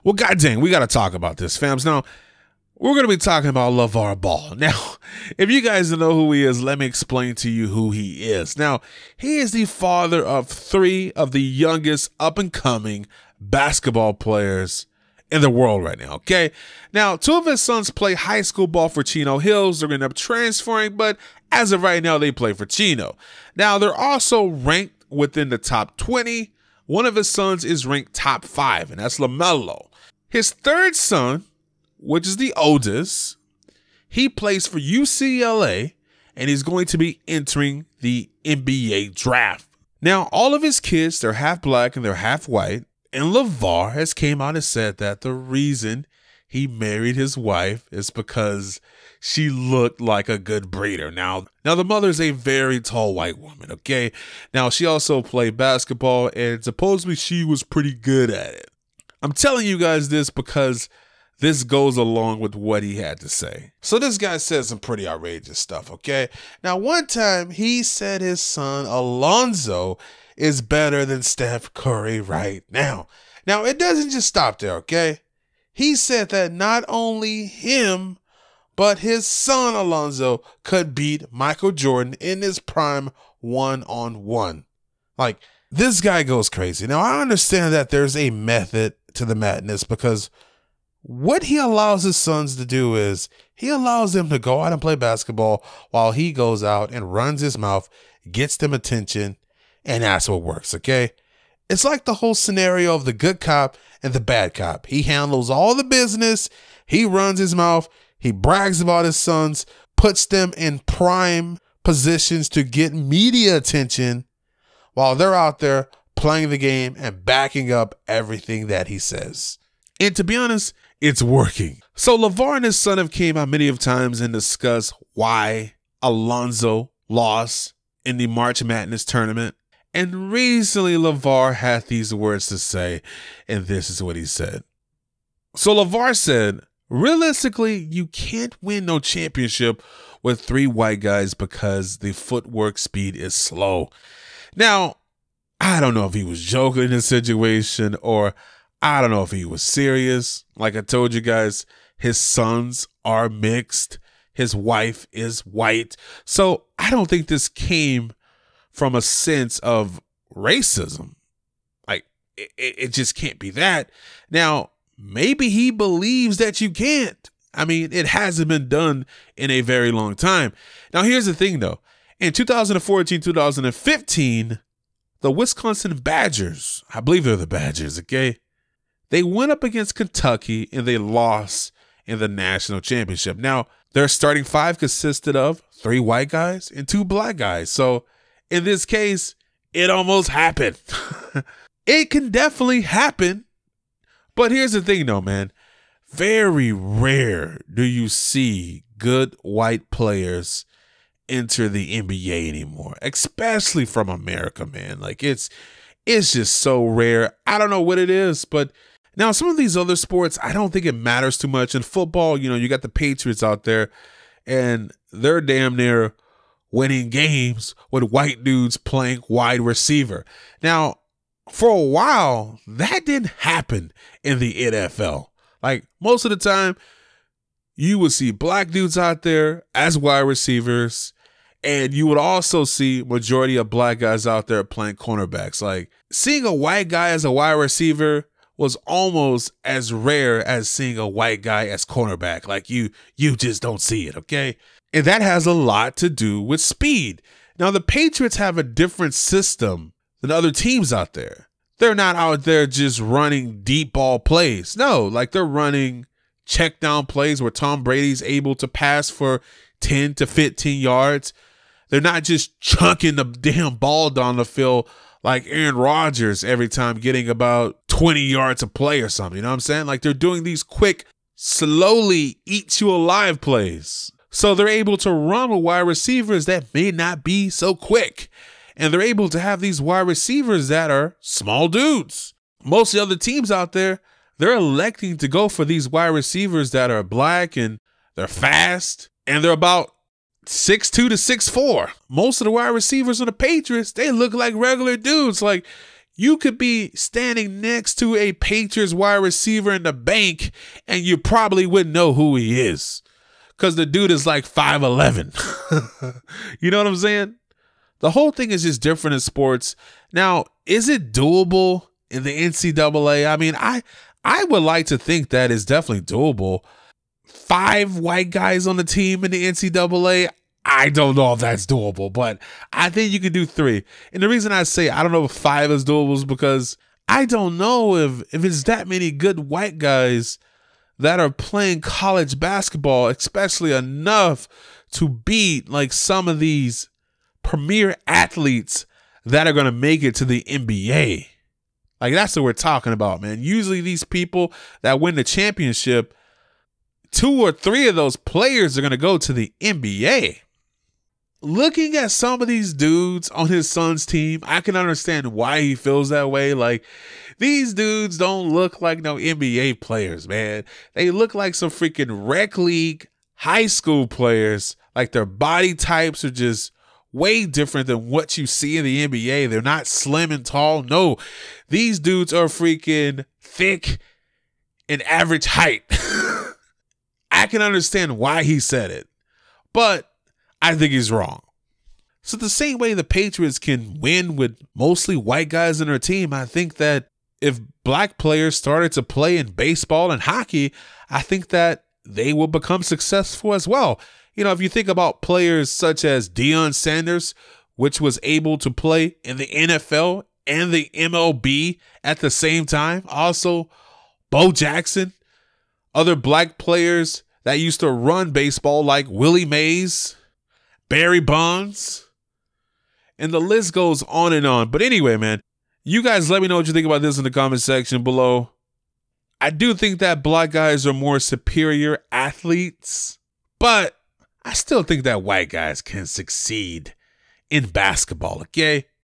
Well, goddamn, we got to talk about this, fams. Now, we're going to be talking about LaVar Ball. Now, if you guys don't know who he is, let me explain to you who he is. Now, he is the father of 3 of the youngest up-and-coming basketball players in the world right now, okay? Now, 2 of his sons play high school ball for Chino Hills. They're going to end up transferring, but as of right now, they play for Chino. Now, they're also ranked within the top 20. One of his sons is ranked top 5, and that's LaMelo. His 3rd son, which is the oldest, he plays for UCLA, and he's going to be entering the NBA draft. Now, all of his kids, they're half black and they're half white, and LaVar has came out and said that the reason he married his wife is because she looked like a good breeder. Now the mother's a very tall white woman, okay? Now, she also played basketball, and supposedly she was pretty good at it. I'm telling you guys this because this goes along with what he had to say. So this guy said some pretty outrageous stuff, okay? Now, one time he said his son, Lonzo, is better than Steph Curry right now. Now, it doesn't just stop there, okay? He said that not only him, but his son, Lonzo, could beat Michael Jordan in his prime one-on-one. Like, this guy goes crazy. Now, I understand that there's a method to the madness because what he allows his sons to do is he allows them to go out and play basketball while he goes out and runs his mouth, gets them attention, and that's what works, okay? It's like the whole scenario of the good cop and the bad cop. He handles all the business, he runs his mouth, he brags about his sons, puts them in prime positions to get media attention while they're out there playing the game and backing up everything that he says. And to be honest, it's working. So LaVar and his son have came out many of times and discussed why Lonzo lost in the March Madness tournament. And recently LaVar had these words to say, and this is what he said. So LaVar said, realistically, you can't win no championship with 3 white guys because the footwork speed is slow. Now, I don't know if he was joking in this situation or I don't know if he was serious. Like I told you guys, his sons are mixed. His wife is white. So I don't think this came from a sense of racism. Like, it just can't be that. Now, maybe he believes that you can't. I mean, it hasn't been done in a very long time. Now, here's the thing, though. In 2014, 2015, the Wisconsin Badgers, I believe they're the Badgers, okay? They went up against Kentucky and they lost in the national championship. Now, their starting 5 consisted of 3 white guys and 2 black guys. So in this case, it almost happened. It can definitely happen. But here's the thing though, man. Very rare do you see good white players enter the NBA anymore, especially from America, man. Like it's just so rare. I don't know what it is, but now some of these other sports, I don't think it matters too much. In football, you know, you got the Patriots out there and they're damn near winning games with white dudes playing wide receiver. Now, for a while, that didn't happen in the NFL. Like most of the time, you would see black dudes out there as wide receivers, and you would also see majority of black guys out there playing cornerbacks. Like seeing a white guy as a wide receiver was almost as rare as seeing a white guy as cornerback. Like you just don't see it, okay? And that has a lot to do with speed. Now, the Patriots have a different system than other teams out there. They're not out there just running deep ball plays. No, like they're running check down plays where Tom Brady's able to pass for 10 to 15 yards. They're not just chunking the damn ball down the field like Aaron Rodgers every time getting about 20 yards a play or something. You know what I'm saying? Like they're doing these quick, slowly eat you alive plays. So they're able to run with wide receivers that may not be so quick. And they're able to have these wide receivers that are small dudes. Most of the other teams out there, they're electing to go for these wide receivers that are black and they're fast and they're about 6'2" to 6'4". Most of the wide receivers on the Patriots, they look like regular dudes. Like You could be standing next to a Patriots wide receiver in the bank and you probably wouldn't know who he is because the dude is like 5'11". You know what I'm saying? The whole thing is just different in sports. Now, is it doable in the NCAA? I mean, I would like to think that is definitely doable. 5 white guys on the team in the NCAA, I don't know if that's doable, but I think you could do 3. And the reason I say I don't know if 5 is doable is because I don't know if it's that many good white guys that are playing college basketball, especially enough to beat like some of these premier athletes that are going to make it to the NBA. Like, that's what we're talking about, man. Usually these people that win the championship, 2 or 3 of those players are going to go to the NBA. Looking at some of these dudes on his son's team, I can understand why he feels that way. Like, these dudes don't look like no NBA players, man. They look like some freaking rec league high school players. Like, their body types are just way different than what you see in the NBA. They're not slim and tall. No, these dudes are freaking thick and average height. I can understand why he said it, but I think he's wrong. So the same way the Patriots can win with mostly white guys in their team, I think that if black players started to play in baseball and hockey, I think that they will become successful as well. You know, if you think about players such as Deion Sanders, which was able to play in the NFL and the MLB at the same time. Also, Bo Jackson, other black players that used to run baseball like Willie Mays, Barry Bonds, and the list goes on and on. But anyway, man, you guys let me know what you think about this in the comment section below. I do think that black guys are more superior athletes, but I still think that white guys can succeed in basketball, okay?